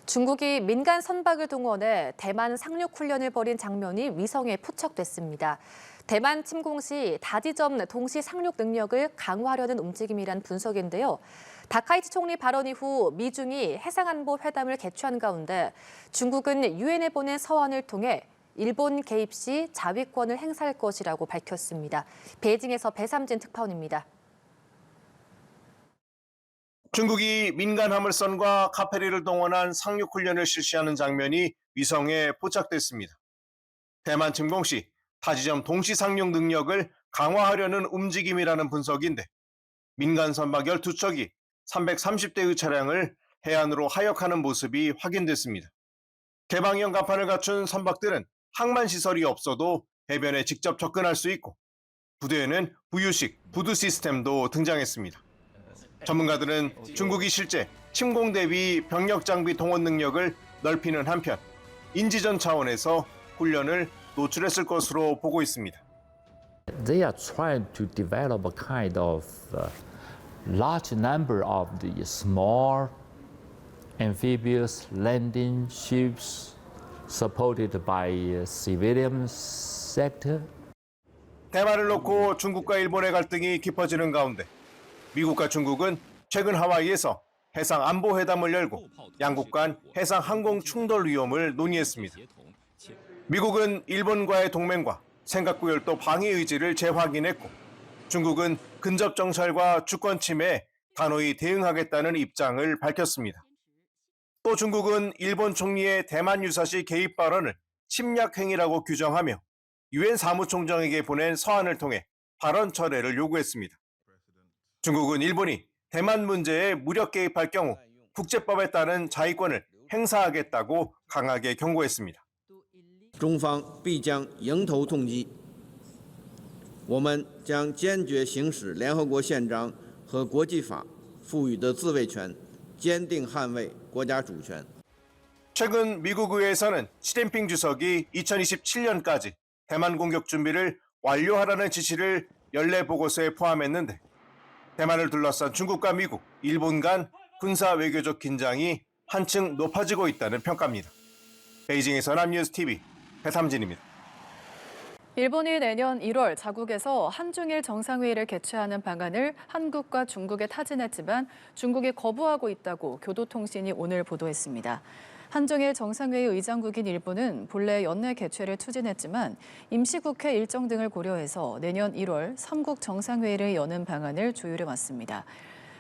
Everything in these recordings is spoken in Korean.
중국이 민간 선박을 동원해 대만 상륙 훈련을 벌인 장면이 위성에 포착됐습니다. 대만 침공 시 다지점 동시 상륙 능력을 강화하려는 움직임이란 분석인데요. 다카이치 총리 발언 이후 미중이 해상안보 회담을 개최한 가운데 중국은 유엔에 보낸 서한을 통해 일본 개입 시 자위권을 행사할 것이라고 밝혔습니다. 베이징에서 배삼진 특파원입니다. 중국이 민간 화물선과 카페리를 동원한 상륙훈련을 실시하는 장면이 위성에 포착됐습니다. 대만 침공 시 타지점 동시 상륙 능력을 강화하려는 움직임이라는 분석인데 민간 선박 12척이 330대의 차량을 해안으로 하역하는 모습이 확인됐습니다. 개방형 갑판을 갖춘 선박들은 항만 시설이 없어도 해변에 직접 접근할 수 있고 부두에는 부유식 부두 시스템도 등장했습니다. 전문가들은 중국이 실제 침공 대비 병력 장비 동원 능력을 넓히는 한편 인지전 차원에서 훈련을 노출했을 것으로 보고 있습니다. They are trying to develop a kind of large number of the small amphibious landing ships supported by civilian sector. 대만을 놓고 중국과 일본의 갈등이 깊어지는 가운데 미국과 중국은 최근 하와이에서 해상 안보 회담을 열고 양국 간 해상 항공 충돌 위험을 논의했습니다. 미국은 일본과의 동맹과尖閣구열도 방위 의지를 재확인했고 중국은 근접 정찰과 주권 침해에 단호히 대응하겠다는 입장을 밝혔습니다. 또 중국은 일본 총리의 대만 유사시 개입 발언을 침략 행위라고 규정하며 유엔 사무총장에게 보낸 서한을 통해 발언 철회를 요구했습니다. 중국은 일본이 대만 문제에 무력 개입할 경우 국제법에 따른 자위권을 행사하겠다고 강하게 경고했습니다. 中方必将迎头痛击，我们将坚决行使联合国宪章和国际法赋予的自卫权，坚定捍卫国家主权。 최근 미국 의회에서는 시진핑 주석이 2027년까지 대만 공격 준비를 완료하라는 지시를 연례 보고서에 포함했는데 대만을 둘러싼 중국과 미국, 일본 간 군사 외교적 긴장이 한층 높아지고 있다는 평가입니다. 베이징에서 남뉴스TV 배삼진입니다. 일본이 내년 1월 자국에서 한중일 정상회의를 개최하는 방안을 한국과 중국에 타진했지만 중국이 거부하고 있다고 교도통신이 오늘 보도했습니다. 한중일 정상회의 의장국인 일본은 본래 연내 개최를 추진했지만 임시국회 일정 등을 고려해서 내년 1월 3국 정상회의를 여는 방안을 조율해왔습니다.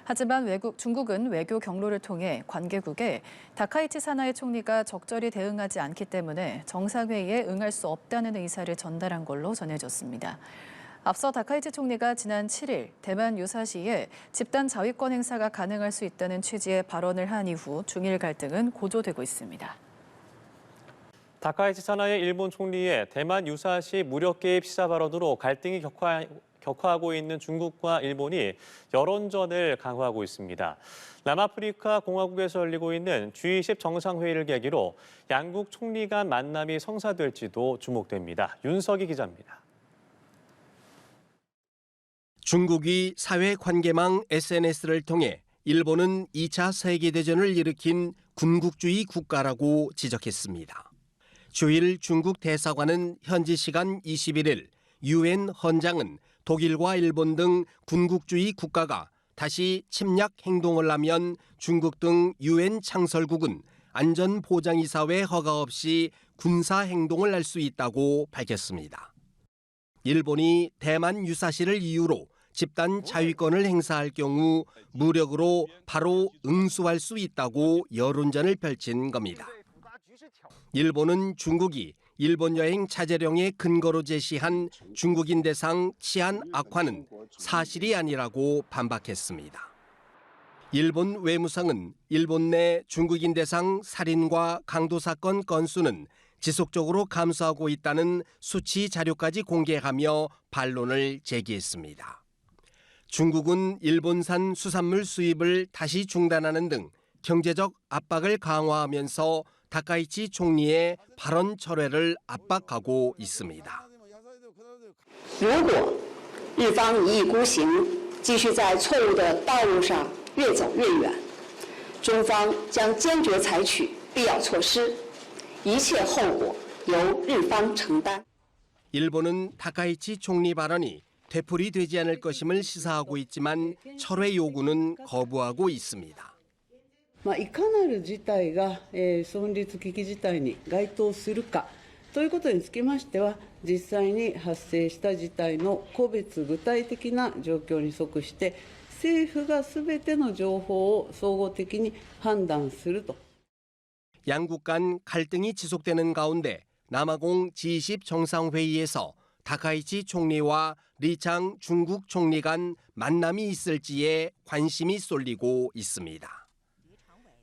하지만 중국은 외교 경로를 통해 관계국에 다카이치 사나이 총리가 적절히 대응하지 않기 때문에 정상회의에 응할 수 없다는 의사를 전달한 걸로 전해졌습니다. 앞서 다카이치 총리가 지난 7일 대만 유사시에 집단 자위권 행사가 가능할 수 있다는 취지의 발언을 한 이후 중일 갈등은 고조되고 있습니다. 다카이치 사나이 일본 총리의 대만 유사시 무력 개입 시사 발언으로 갈등이 격화하고 있는 중국과 일본이 여론전을 강화하고 있습니다. 남아프리카 공화국에서 열리고 있는 G20 정상회의를 계기로 양국 총리 간 만남이 성사될지도 주목됩니다. 윤석희 기자입니다. 중국이 사회관계망 SNS를 통해 일본은 2차 세계대전을 일으킨 군국주의 국가라고 지적했습니다. 주일 중국 대사관은 현지 시간 21일 유엔 헌장은 독일과 일본 등 군국주의 국가가 다시 침략 행동을 하면 중국 등 유엔 창설국은 안전보장이사회 허가 없이 군사 행동을 할 수 있다고 밝혔습니다. 일본이 대만 유사시를 이유로 집단 자위권을 행사할 경우 무력으로 바로 응수할 수 있다고 여론전을 펼친 겁니다. 일본은 중국이 일본 여행 자제령의 근거로 제시한 중국인 대상 치안 악화는 사실이 아니라고 반박했습니다. 일본 외무성은 일본 내 중국인 대상 살인과 강도 사건 건수는 지속적으로 감소하고 있다는 수치 자료까지 공개하며 반론을 제기했습니다. 중국은 일본산 수산물 수입을 다시 중단하는 등 경제적 압박을 강화하면서 다카이치 총리의 발언 철회를 압박하고 있습니다. 如果日方一意孤行，继续在错误的道路上越走越远，中方将坚决采取必要措施，一切后果由日方承担。 일본은 다카이치 총리 발언이 되풀이되지 않을 것임을 시사하고 있지만 철회 요구는 거부하고 있습니다. いかなる事態が、存立危機事態に該当するかということにつきましては、実際に発生した事態の個別具体的な状況に即して、政府がすべての情報を総合的に判断すると。 양국 간 갈등이 지속되는 가운데 남아공 G20 정상회의에서 다카이치 총리와 리창 중국 총리 간 만남이 있을지에 관심이 쏠리고 있습니다.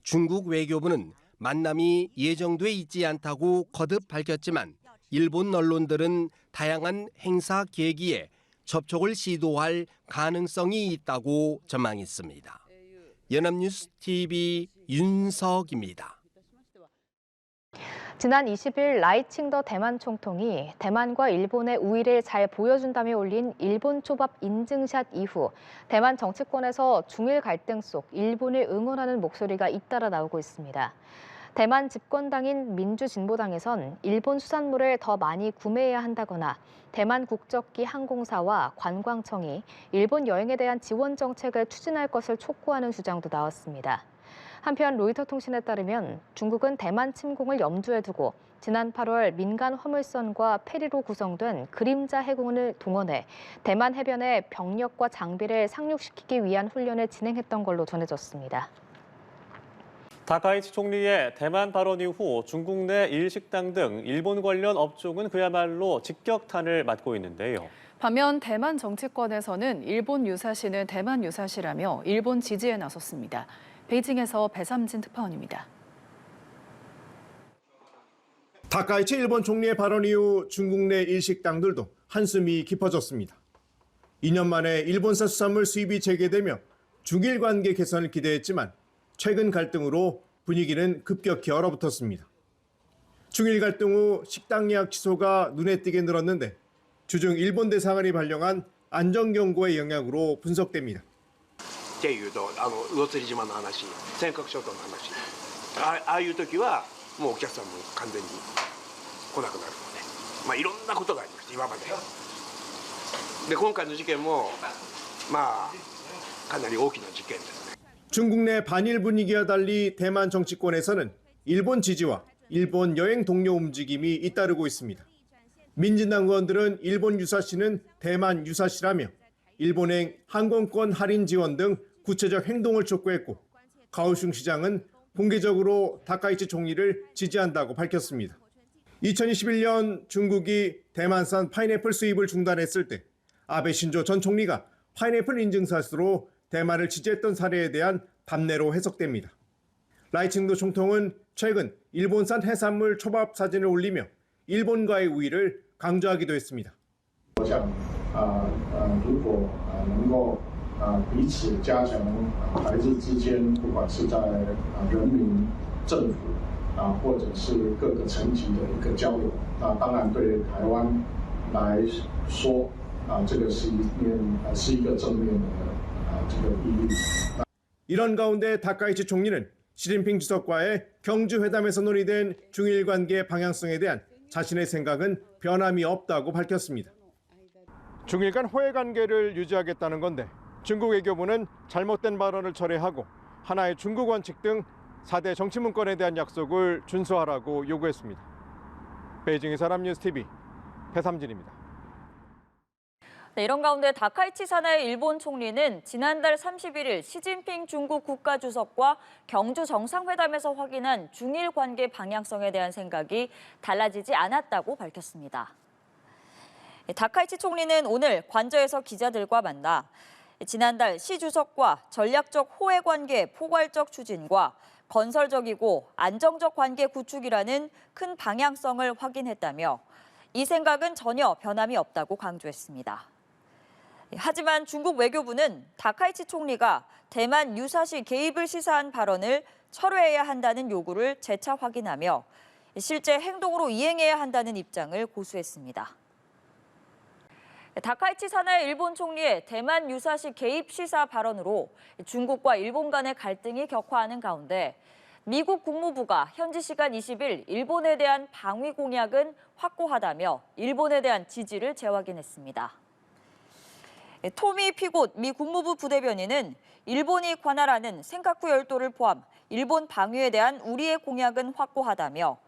중국 외교부는 만남이 예정돼 있지 않다고 거듭 밝혔지만 일본 언론들은 다양한 행사 계기에 접촉을 시도할 가능성이 있다고 전망했습니다. 연합뉴스 TV 윤석입니다. 지난 20일 라이칭더 대만 총통이 대만과 일본의 우위를 잘 보여준다며 올린 일본 초밥 인증샷 이후 대만 정치권에서 중일 갈등 속 일본을 응원하는 목소리가 잇따라 나오고 있습니다. 대만 집권당인 민주진보당에선 일본 수산물을 더 많이 구매해야 한다거나 대만 국적기 항공사와 관광청이 일본 여행에 대한 지원 정책을 추진할 것을 촉구하는 주장도 나왔습니다. 한편 로이터 통신에 따르면 중국은 대만 침공을 염두에 두고 지난 8월 민간 화물선과 페리로 구성된 그림자 해군을 동원해 대만 해변에 병력과 장비를 상륙시키기 위한 훈련을 진행했던 걸로 전해졌습니다. 다카이치 총리의 대만 발언 이후 중국 내 일식당 등 일본 관련 업종은 그야말로 직격탄을 맞고 있는데요. 반면 대만 정치권에서는 일본 유사시는 대만 유사시라며 일본 지지에 나섰습니다. 베이징에서 배삼진 특파원입니다. 다카이치 일본 총리의 발언 이후 중국 내 일식당들도 한숨이 깊어졌습니다. 2년 만에 일본산 수산물 수입이 재개되며 중일 관계 개선을 기대했지만 최근 갈등으로 분위기는 급격히 얼어붙었습니다. 중일 갈등 후 식당 예약 취소가 눈에 띄게 늘었는데 주중 일본 대사관이 발령한 안전경고의 영향으로 분석됩니다. っていうと魚釣島の話、尖閣諸島の話、ああいう時はもうお客さんも完全に来なくなるので、いろんなことがありました今まで。で今回の事件もかなり大きな事件ですね。 중국 내 반일 분위기와 달리 대만 정치권에서는 일본 지지와 일본 여행 동료 움직임이 잇따르고 있습니다. 민진당 의원들은 일본 유사시는 대만 유사시라며 일본행 항공권 할인 지원 등 구체적 행동을 촉구했고 가오슝 시장은 공개적으로 다카이치 총리를 지지한다고 밝혔습니다. 2021년 중국이 대만산 파인애플 수입을 중단했을 때 아베 신조 전 총리가 파인애플 인증샷으로 대만을 지지했던 사례에 대한 답례로 해석됩니다. 라이칭도 총통은 최근 일본산 해산물 초밥 사진을 올리며 일본과의 우위를 강조하기도 했습니다. 如果能够彼此加强台日之间，不管是在人民、政府或者是各个层级的一个交流，当然对台湾来说，这个是一个正面的这个意义。 이런 가운데 다카이치 총리는 시진핑 주석과의 경주회담에서 논의된 중일 관계 방향성에 대한 자신의 생각은 변함이 없다고 밝혔습니다. 중일 간 호혜 관계를 유지하겠다는 건데 중국 외교부는 잘못된 발언을 철회하고 하나의 중국 원칙 등 4대 정치 문건에 대한 약속을 준수하라고 요구했습니다. 베이징의 사람뉴스TV 배삼진입니다. 네, 이런 가운데 다카이치 사나의 일본 총리는 지난달 31일 시진핑 중국 국가주석과 경주 정상회담에서 확인한 중일 관계 방향성에 대한 생각이 달라지지 않았다고 밝혔습니다. 다카이치 총리는 오늘 관저에서 기자들과 만나 지난달 시 주석과 전략적 호혜 관계 포괄적 추진과 건설적이고 안정적 관계 구축이라는 큰 방향성을 확인했다며 이 생각은 전혀 변함이 없다고 강조했습니다. 하지만 중국 외교부는 다카이치 총리가 대만 유사시 개입을 시사한 발언을 철회해야 한다는 요구를 재차 확인하며 실제 행동으로 이행해야 한다는 입장을 고수했습니다. 다카이치 사나의 일본 총리의 대만 유사시 개입 시사 발언으로 중국과 일본 간의 갈등이 격화하는 가운데 미국 국무부가 현지 시간 20일 일본에 대한 방위 공약은 확고하다며 일본에 대한 지지를 재확인했습니다. 토미 피곳 미 국무부 부대변인은 일본이 관할하는 센카쿠 열도를 포함 일본 방위에 대한 우리의 공약은 확고하다며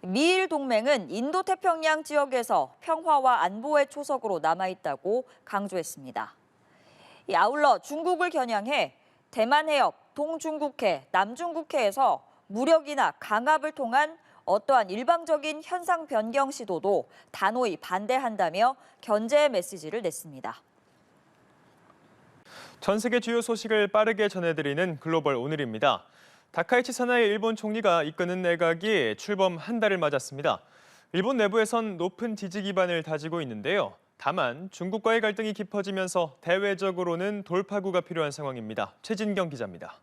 미일 동맹은 인도태평양 지역에서 평화와 안보의 초석으로 남아있다고 강조했습니다. 아울러 중국을 겨냥해 대만 해협, 동중국해, 남중국해에서 무력이나 강압을 통한 어떠한 일방적인 현상 변경 시도도 단호히 반대한다며 견제의 메시지를 냈습니다. 전 세계 주요 소식을 빠르게 전해드리는 글로벌 오늘입니다. 다카이치 사나이 일본 총리가 이끄는 내각이 출범 한 달을 맞았습니다. 일본 내부에선 높은 지지 기반을 다지고 있는데요. 다만 중국과의 갈등이 깊어지면서 대외적으로는 돌파구가 필요한 상황입니다. 최진경 기자입니다.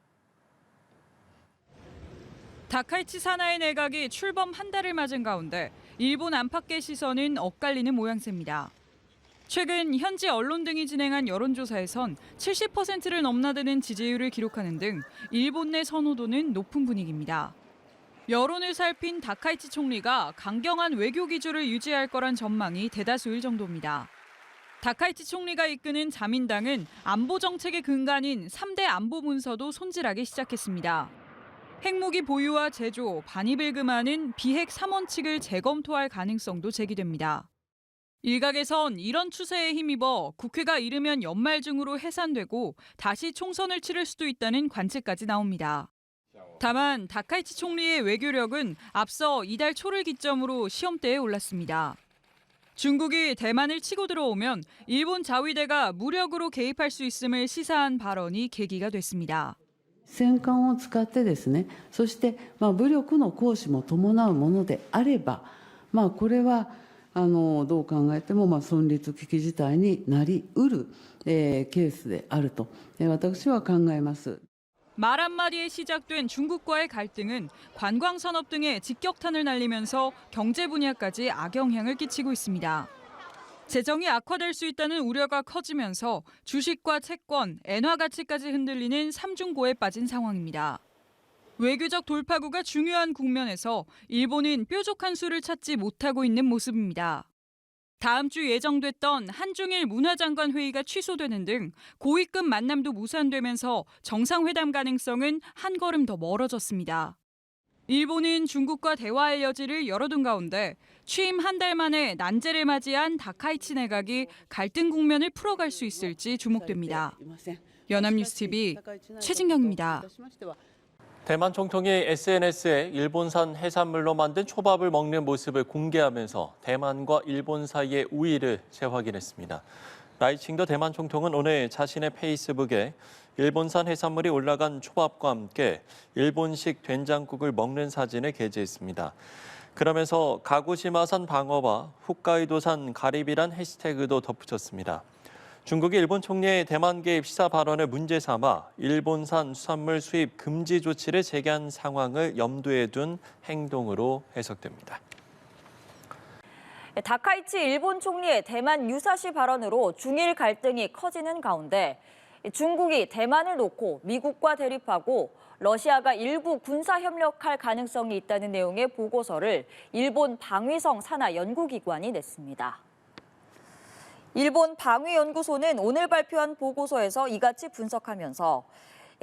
다카이치 사나이 내각이 출범 한 달을 맞은 가운데 일본 안팎의 시선은 엇갈리는 모양새입니다. 최근 현지 언론 등이 진행한 여론조사에선 70%를 넘나드는 지지율을 기록하는 등 일본 내 선호도는 높은 분위기입니다. 여론을 살핀 다카이치 총리가 강경한 외교 기조를 유지할 거란 전망이 대다수일 정도입니다. 다카이치 총리가 이끄는 자민당은 안보 정책의 근간인 3대 안보 문서도 손질하기 시작했습니다. 핵무기 보유와 제조, 반입을 금하는 비핵 3원칙을 재검토할 가능성도 제기됩니다. 일각에선 이런 추세에 힘입어 국회가 이르면 연말 중으로 해산되고 다시 총선을 치를 수도 있다는 관측까지 나옵니다. 다만 다카이치 총리의 외교력은 앞서 이달 초를 기점으로 시험대에 올랐습니다. 중국이 대만을 치고 들어오면 일본 자위대가 무력으로 개입할 수 있음을 시사한 발언이 계기가 됐습니다. 戦艦を使ってですね、そして武力の行使も伴うものであれば、これはどう考えても存立危機事態になりうるケースであると私は考えます。 말 한마디에 시작된 중국과의 갈등은 관광 산업 등에 직격탄을 날리면서 경제 분야까지 악영향을 끼치고 있습니다. 재정이 악화될 수 있다는 우려가 커지면서 주식과 채권, 엔화 가치까지 흔들리는 삼중고에 빠진 상황입니다. 외교적 돌파구가 중요한 국면에서 일본은 뾰족한 수를 찾지 못하고 있는 모습입니다. 다음 주 예정됐던 한중일 문화장관 회의가 취소되는 등 고위급 만남도 무산되면서 정상회담 가능성은 한 걸음 더 멀어졌습니다. 일본은 중국과 대화할 여지를 열어둔 가운데 취임 한 달 만에 난제를 맞이한 다카이치 내각이 갈등 국면을 풀어갈 수 있을지 주목됩니다. 연합뉴스 TV 최진경입니다. 대만 총통이 SNS에 일본산 해산물로 만든 초밥을 먹는 모습을 공개하면서 대만과 일본 사이의 우위를 재확인했습니다. 라이칭더 대만 총통은 오늘 자신의 페이스북에 일본산 해산물이 올라간 초밥과 함께 일본식 된장국을 먹는 사진을 게재했습니다. 그러면서 가고시마산 방어와 홋카이도산 가리비란 해시태그도 덧붙였습니다. 중국이 일본 총리의 대만 개입 시사 발언을 문제 삼아 일본산 수산물 수입 금지 조치를 제기한 상황을 염두에 둔 행동으로 해석됩니다. 다카이치 일본 총리의 대만 유사시 발언으로 중일 갈등이 커지는 가운데 중국이 대만을 놓고 미국과 대립하고 러시아가 일부 군사 협력할 가능성이 있다는 내용의 보고서를 일본 방위성 산하 연구기관이 냈습니다. 일본 방위연구소는 오늘 발표한 보고서에서 이같이 분석하면서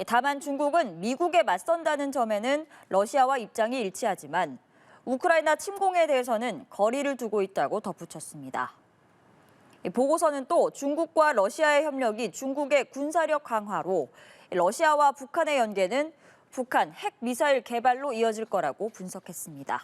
다만 중국은 미국에 맞선다는 점에는 러시아와 입장이 일치하지만 우크라이나 침공에 대해서는 거리를 두고 있다고 덧붙였습니다. 보고서는 또 중국과 러시아의 협력이 중국의 군사력 강화로 러시아와 북한의 연계는 북한 핵 미사일 개발로 이어질 거라고 분석했습니다.